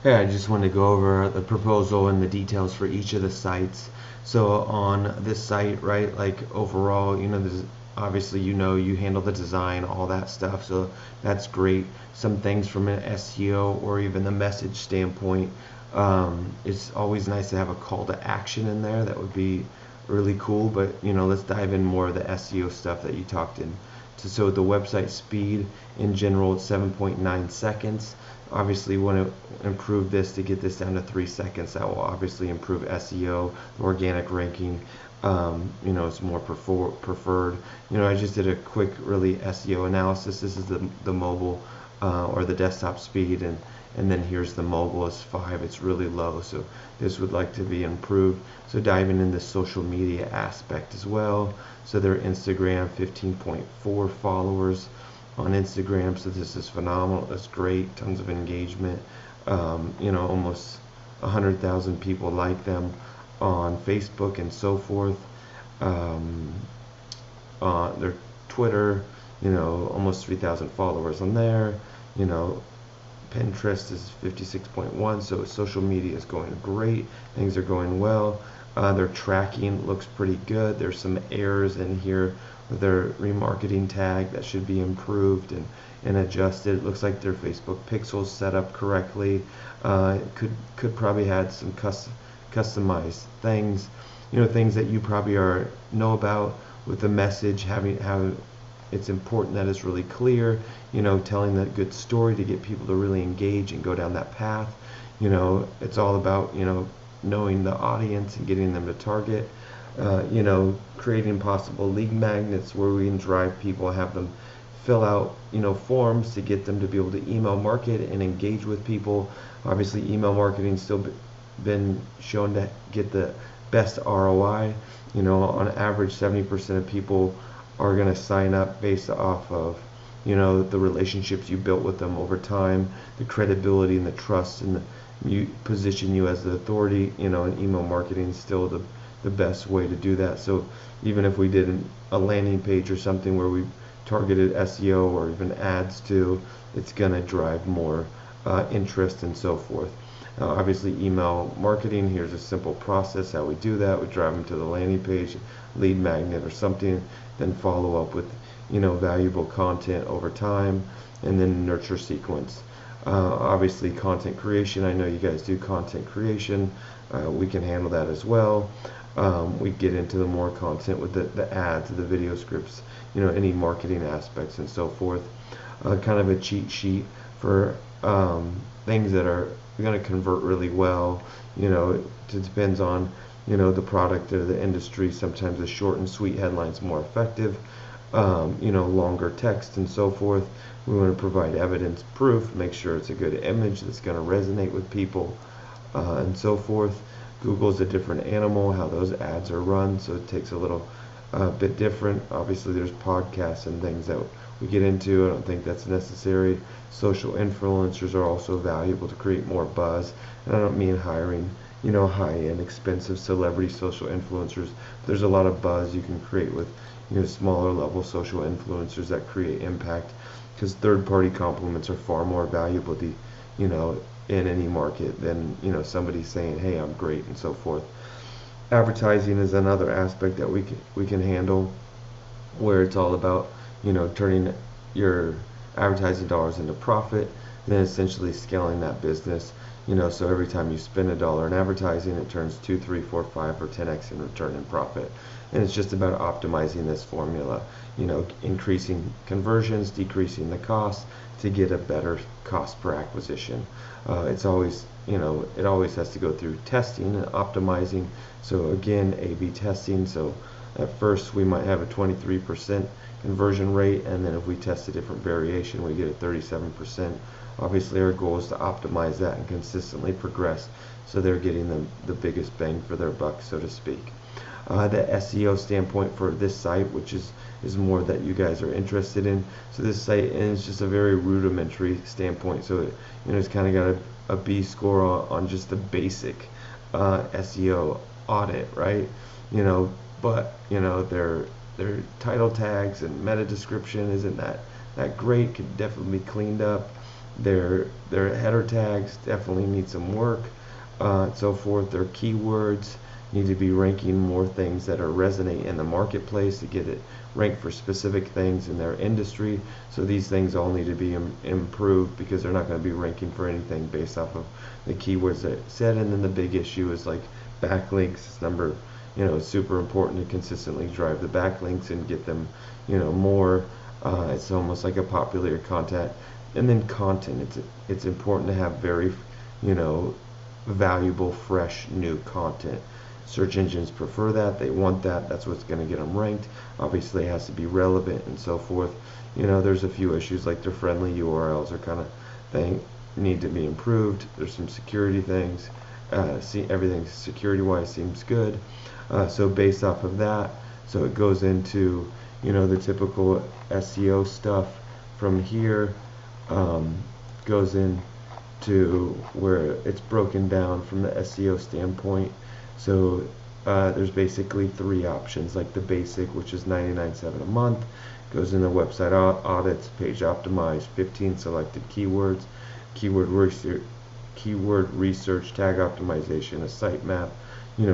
Hey, I just want to go over the proposal and the details for each of the sites. So on this site, right, like overall, this, obviously, you handle the design, all that stuff. So that's great. Some things from an SEO or even the message standpoint, it's always nice to have a call to action in there. That would be really cool. But let's dive in more of the SEO stuff that you talked in. So the website speed in general, it's 7.9 seconds. Obviously, we want to improve this to get this down to 3 seconds. That will obviously improve SEO, organic ranking. It's more preferred. I just did a quick, really SEO analysis. This is the mobile or the desktop speed, and then here's the mobile is 5. It's really low, so this would like to be improved. So diving in the social media aspect as well. So their Instagram, 15.4 followers on Instagram, so this is phenomenal. That's great. Tons of engagement. Almost 100,000 people like them on Facebook and so forth. Their Twitter, almost 3,000 followers on there. Pinterest is 56.1, so social media is going great. Things are going well. Their tracking looks pretty good. There's some errors in here with their remarketing tag that should be improved and adjusted. It looks like their Facebook pixels set up correctly. Could probably add some customized things, things that you probably know about with the message, how it's important that it's really clear, telling that good story to get people to really engage and go down that path. It's all about, knowing the audience and getting them to target, creating possible lead magnets where we can drive people, have them fill out, forms to get them to be able to email market and engage with people. Obviously, email marketing still been shown to get the best ROI. On average, 70% of people are going to sign up based off of the relationships you built with them over time, the credibility and the trust, and you position you as the authority. And email marketing is still the best way to do that. So even if we did a landing page or something where we targeted SEO or even ads to, it's going to drive more interest and so forth. Obviously, email marketing, here's a simple process how we do that. We drive them to the landing page, lead magnet or something, then follow up with valuable content over time, and then nurture sequence. Obviously, content creation, I know you guys do content creation. We can handle that as well. We get into the more content with the ads, the video scripts, any marketing aspects and so forth. Kind of a cheat sheet for things that are going to convert really well. It depends on the product or the industry. Sometimes the short and sweet headlines more effective. Longer text and so forth. We want to provide evidence, proof, make sure it's a good image that's going to resonate with people, and so forth. Google's a different animal, how those ads are run, so it takes a little bit different. Obviously, there's podcasts and things that we get into. I don't think that's necessary. Social influencers are also valuable to create more buzz, and I don't mean hiring high-end, expensive celebrity social influencers. There's a lot of buzz you can create with smaller level social influencers that create impact, because third-party compliments are far more valuable in any market than somebody saying, hey, I'm great and so forth. Advertising is another aspect that we can handle, where it's all about turning your advertising dollars into profit, and then essentially scaling that business. So every time you spend $1 in advertising, it turns 2, 3, 4, 5, or 10x in return in profit. And it's just about optimizing this formula, increasing conversions, decreasing the cost to get a better cost per acquisition. It's always, it always has to go through testing and optimizing. So again, A/B testing. So at first we might have a 23% conversion rate, and then if we test a different variation, we get a 37%. Obviously, our goal is to optimize that and consistently progress, so they're getting the biggest bang for their buck, so to speak. The SEO standpoint for this site, which is more that you guys are interested in. So this site is just a very rudimentary standpoint. So it's kind of got a B score on just the basic SEO audit, right? But their title tags and meta description isn't that great. Could definitely be cleaned up. Their header tags definitely need some work, and so forth. Their keywords need to be ranking more things that are resonate in the marketplace to get it ranked for specific things in their industry. So these things all need to be improved, because they're not going to be ranking for anything based off of the keywords that it said. And then the big issue is like backlinks. It's it's super important to consistently drive the backlinks and get them, more. It's almost like a popular content. And then content. It's important to have very, valuable, fresh, new content. Search engines prefer that. They want that. That's what's going to get them ranked. Obviously, it has to be relevant and so forth. There's a few issues like their friendly URLs are kind of thing need to be improved. There's some security things. Everything security-wise seems good. So based off of that, so it goes into the typical SEO stuff from here. Goes into where it's broken down from the SEO standpoint. So there's basically 3 options, like the basic, which is $99.7 a month, goes in the website audits, page optimized, 15 selected keywords, keyword research, tag optimization, a sitemap,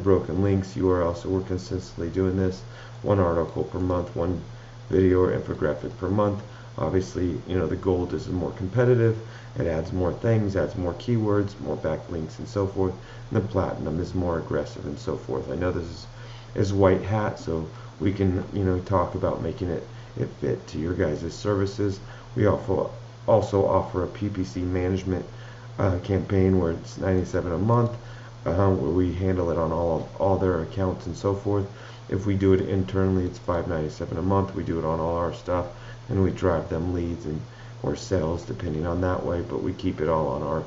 broken links, URL. So we're consistently doing this, 1 article per month, 1 video or infographic per month. Obviously, the gold is more competitive. It adds more things, adds more keywords, more backlinks, and so forth. And the platinum is more aggressive and so forth. I know this is white hat, so we can, talk about making it fit to your guys' services. We also offer a PPC management campaign where it's $97 a month, where we handle it on all their accounts and so forth. If we do it internally, it's $5.97 a month. We do it on all our stuff, and we drive them leads or sales depending on that way, but we keep it all on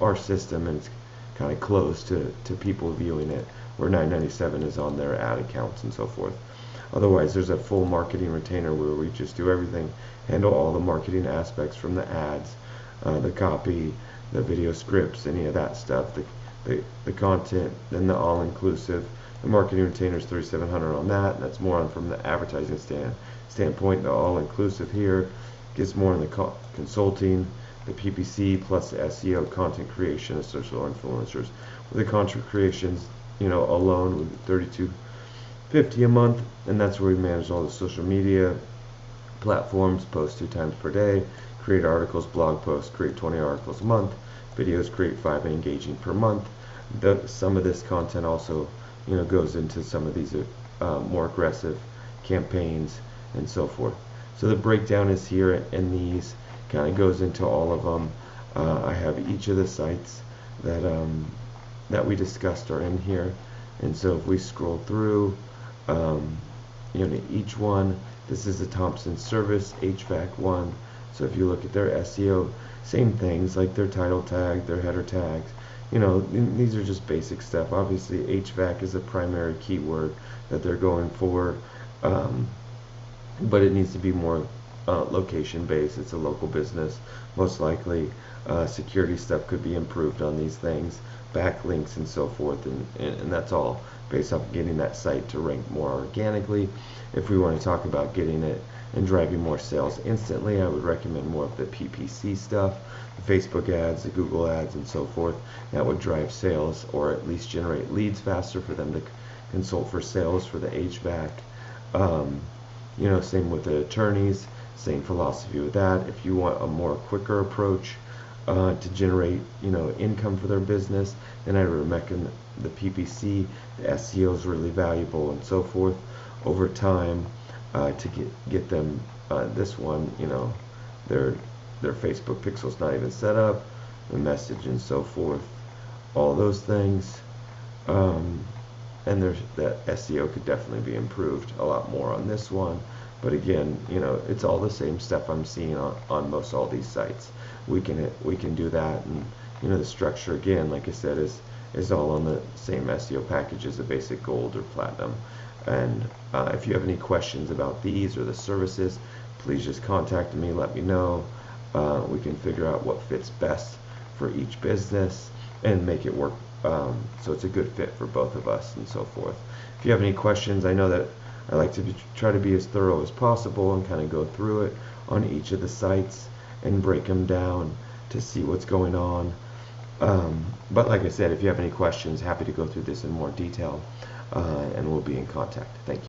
our system, and it's kind of closed to people viewing it, where $9.97 is on their ad accounts and so forth. Otherwise, there's a full marketing retainer where we just do everything, handle all the marketing aspects, from the ads, the copy, the video scripts, any of that stuff, the content, then the all-inclusive. The marketing retainer is $3,700 on that, and that's more on from the advertising standpoint. The all-inclusive here gets more in the consulting, the PPC, plus the SEO, content creation, and social influencers. With the content creations, alone with $32.50 a month, and that's where we manage all the social media platforms, post 2 times per day, create articles, blog posts, create 20 articles a month, videos, create 5 engaging per month. Some of this content also goes into some of these more aggressive campaigns and so forth. So the breakdown is here, and these kind of goes into all of them. I have each of the sites that we discussed are in here, and so if we scroll through, each one, this is the Thompson Service HVAC one. So if you look at their SEO, same things like their title tag, their header tags. These are just basic stuff. Obviously, HVAC is a primary keyword that they're going for, but it needs to be more location based. It's a local business, most likely. Security stuff could be improved on these things, backlinks and so forth, and that's all based off getting that site to rank more organically. If we want to talk about getting it and driving more sales instantly, I would recommend more of the PPC stuff, the Facebook ads, the Google ads, and so forth. That would drive sales, or at least generate leads faster for them to consult for sales for the HVAC. Same with the attorneys, same philosophy with that. If you want a more quicker approach to generate income for their business, then I would recommend the PPC. The SEO is really valuable and so forth over time to get them this one. Their Facebook pixel's not even set up, the message and so forth, all those things, and that SEO could definitely be improved a lot more on this one. But again, it's all the same stuff I'm seeing on most all these sites. We can do that, and the structure, again, like I said, is all on the same SEO package as the basic gold or platinum. And if you have any questions about these or the services, please just contact me, let me know. We can figure out what fits best for each business and make it work so it's a good fit for both of us and so forth. If you have any questions, I know that I like to try to be as thorough as possible and kind of go through it on each of the sites and break them down to see what's going on. But like I said, if you have any questions, happy to go through this in more detail, and we'll be in contact. Thank you.